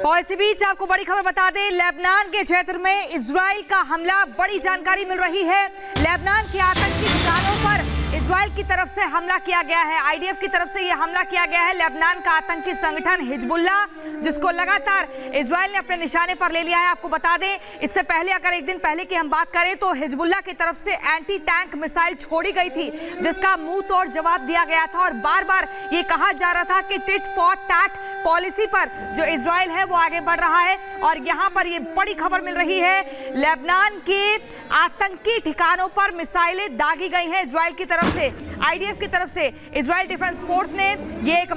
और इसी बीच आपको बड़ी खबर बता दें, लेबनान के क्षेत्र में इजराइल का हमला, बड़ी जानकारी मिल रही है। लेबनान के आतंकी ठिकानों पर इजराइल की तरफ से हमला किया गया है। आईडीएफ की तरफ से यह हमला किया गया है। लेबनान का आतंकी संगठन हिजबुल्ला, जिसको लगातार इजराइल ने अपने निशाने पर ले लिया है। आपको बता दें, इससे पहले अगर एक दिन पहले की हम बात करें तो हिजबुल्ला की तरफ से एंटी टैंक मिसाइल छोड़ी गई थी, जिसका मुंह तोड़ जवाब दिया गया था और बार बार ये कहा जा रहा था कि टिट फॉर टैट पॉलिसी पर जो इजराइल है वो आगे बढ़ रहा है। और यहाँ पर ये बड़ी खबर मिल रही है, लेबनान के आतंकी ठिकानों पर मिसाइलें दागी गई हैं इजराइल की तरफ से। आईडीएफ की तरफ से इजराइल डिफेंस फोर्स ने ये एक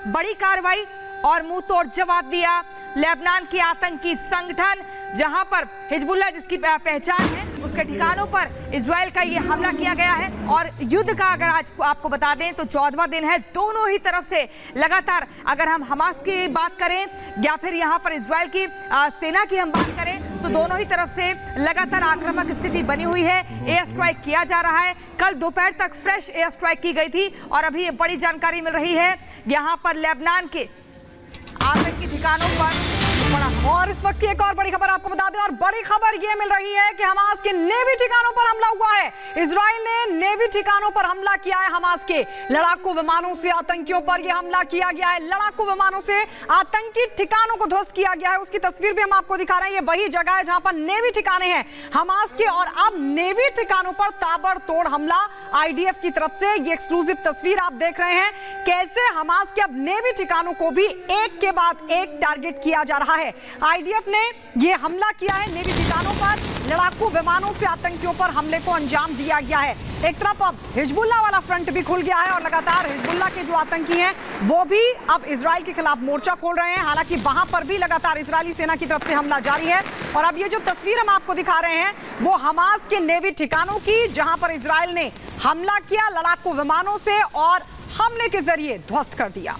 बड़ी कार्रवाई और मुंह तोड़ जवाब दिया। लेबनान के आतंकी संगठन, जहां पर हिजबुल्ला जिसकी पहचान है, उसके ठिकानों पर इजराइल का ये हमला किया गया है। और युद्ध का अगर आज आपको बता दें तो 14वां दिन है। दोनों ही तरफ से लगातार, अगर हम हमास की बात करें या फिर यहां पर इजराइल की सेना की हम बात करें, तो दोनों ही तरफ से लगातार आक्रामक स्थिति बनी हुई है। एयर स्ट्राइक किया जा रहा है। कल दोपहर तक फ्रेश एयर स्ट्राइक की गई थी और अभी ये बड़ी जानकारी मिल रही है, यहां पर लेबनान के आतंकी ठिकानों पर बड़ा। और इस वक्त की एक और बड़ी खबर आपको बता दें, और बड़ी खबर यह मिल रही है कि हमास के नेवी ठिकानों पर हमला हुआ है। इजराइल ने नेवी ठिकानों पर हमला किया है। हमास के लड़ाकू विमानों से आतंकियों पर यह हमला किया गया है। लड़ाकू विमानों से आतंकी ठिकानों को ध्वस्त किया गया है। उसकी तस्वीर भी हम आपको दिखा रहे हैं। ये वही जगह है जहां पर नेवी ठिकाने हैं हमास के, और अब नेवी ठिकानों पर ताबड़तोड़ हमला आईडीएफ की तरफ से। ये एक्सक्लूसिव तस्वीर आप देख रहे हैं, कैसे हमास के अब नेवी ठिकानों को भी एक के बाद एक टारगेट किया जा रहा है। आईडीएफ ने यह हमला किया है नेवी ठिकानों पर। लड़ाकू विमानों से आतंकियों पर हमले को अंजाम दिया गया है। एक तरफ अब हिजबुल्ला वाला फ्रंट भी खुल गया है और लगातार हिजबुल्ला के जो आतंकी हैं वो भी अब इजराइल के खिलाफ मोर्चा खोल रहे हैं। हालांकि वहां पर भी लगातार इजरायली सेना की तरफ से हमला जारी है। और अब ये जो तस्वीर हम आपको दिखा रहे हैं वो हमास के नेवी ठिकानों की, जहां पर इजराइल ने हमला किया लड़ाकू विमानों से और हमले के जरिए ध्वस्त कर दिया।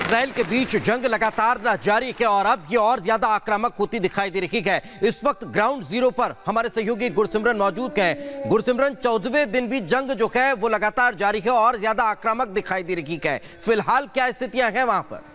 इजराइल के बीच जंग लगातार जारी है और अब ये और ज्यादा आक्रामक होती दिखाई दे रही है। इस वक्त ग्राउंड जीरो पर हमारे सहयोगी गुरसिमरन मौजूद हैं। गुरसिमरन, 14वें दिन भी जंग जो है वो लगातार जारी है और ज्यादा आक्रामक दिखाई दे रही है। फिलहाल क्या स्थितियां हैं वहां पर?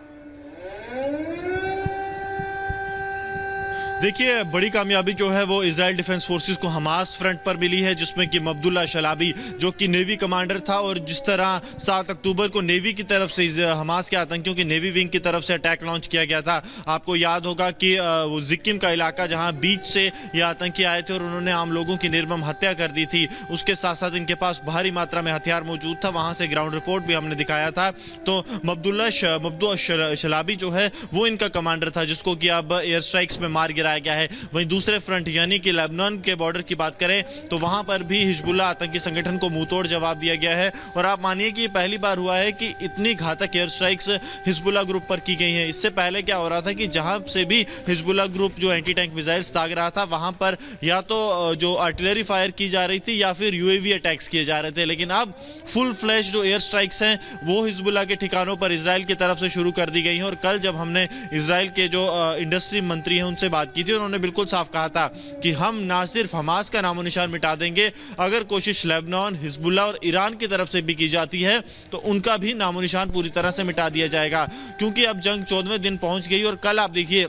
देखिए, बड़ी कामयाबी जो है वो इजराइल डिफेंस फोर्सेस को हमास फ्रंट पर मिली है, जिसमें कि अब्दुल्ला शलाबी जो कि नेवी कमांडर था, और जिस तरह 7 अक्टूबर को नेवी की तरफ से हमास के आतंकियों की नेवी विंग की तरफ से अटैक लॉन्च किया गया था। आपको याद होगा कि वो जिक्किम का इलाका जहां बीच से ये आतंकी आए थे और उन्होंने आम लोगों की निर्मम हत्या कर दी थी। उसके साथ साथ इनके पास भारी मात्रा में हथियार मौजूद था। वहां से ग्राउंड रिपोर्ट भी हमने दिखाया था। तो अब्दुल्ला शलाबी जो है वो इनका कमांडर था, जिसको कि अब एयर स्ट्राइक्स में मार गया है। वहीं दूसरे फ्रंट यानी कि लेबनान के बॉर्डर की बात करें तो वहां पर भी हिजबुल्ला आतंकी संगठन को मुंहतोड़ जवाब दिया गया है। और आप मानिए कि ये पहली बार हुआ है कि इतनी घातक एयर स्ट्राइक्स हिजबुल्ला ग्रुप पर की गई हैं। इससे पहले क्या हो रहा था कि जहां से भी हिजबुल्ला ग्रुप जो एंटी टैंक मिसाइल्स दाग रहा था, वहां पर या तो जो आर्टिलरी फायर की जा रही थी या फिर यूएवी अटैक्स किए जा रहे थे। लेकिन अब फुल फ्लैश जो एयर स्ट्राइक्स हैं वो हिजबुल्ला के ठिकानों पर इजराइल की तरफ से शुरू कर दी गई हैं। और कल जब हमने इजराइल के जो इंडस्ट्री मंत्री हैं उनसे बात की थी, उन्होंने बिल्कुल साफ कहा था कि हम ना सिर्फ हमास का नामो निशान मिटा देंगे, अगर कोशिश लेबनान, हिजबुल्ला और ईरान की तरफ से भी की जाती है तो उनका भी नामो निशान पूरी तरह से मिटा दिया जाएगा। क्योंकि अब जंग 14वें दिन पहुंच गई। और कल आप देखिए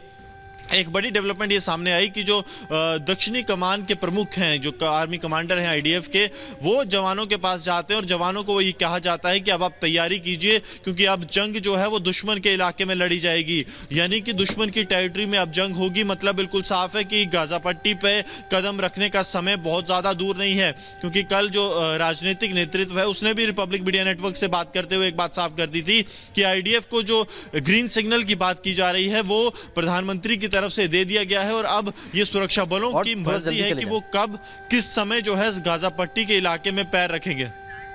एक बड़ी डेवलपमेंट ये सामने आई कि जो दक्षिणी कमान के प्रमुख हैं, जो आर्मी कमांडर हैं आईडीएफ के, वो जवानों के पास जाते हैं और जवानों को ये कहा जाता है कि अब आप तैयारी कीजिए, क्योंकि अब जंग जो है वो दुश्मन के इलाके में लड़ी जाएगी। यानी कि दुश्मन की टेरिटरी में अब जंग होगी। मतलब बिल्कुल साफ है कि गाजा पट्टी पे कदम रखने का समय बहुत ज़्यादा दूर नहीं है। क्योंकि कल जो राजनीतिक नेतृत्व है उसने भी रिपब्लिक मीडिया नेटवर्क से बात करते हुए एक बात साफ कर दी थी कि आईडीएफ को जो ग्रीन सिग्नल की बात की जा रही है वो प्रधानमंत्री की तरफ से दे दिया गया है। और अब ये सुरक्षा बलों की मर्जी है कि वो कब किस समय जो है गाजा पट्टी के इलाके में पैर रखेंगे।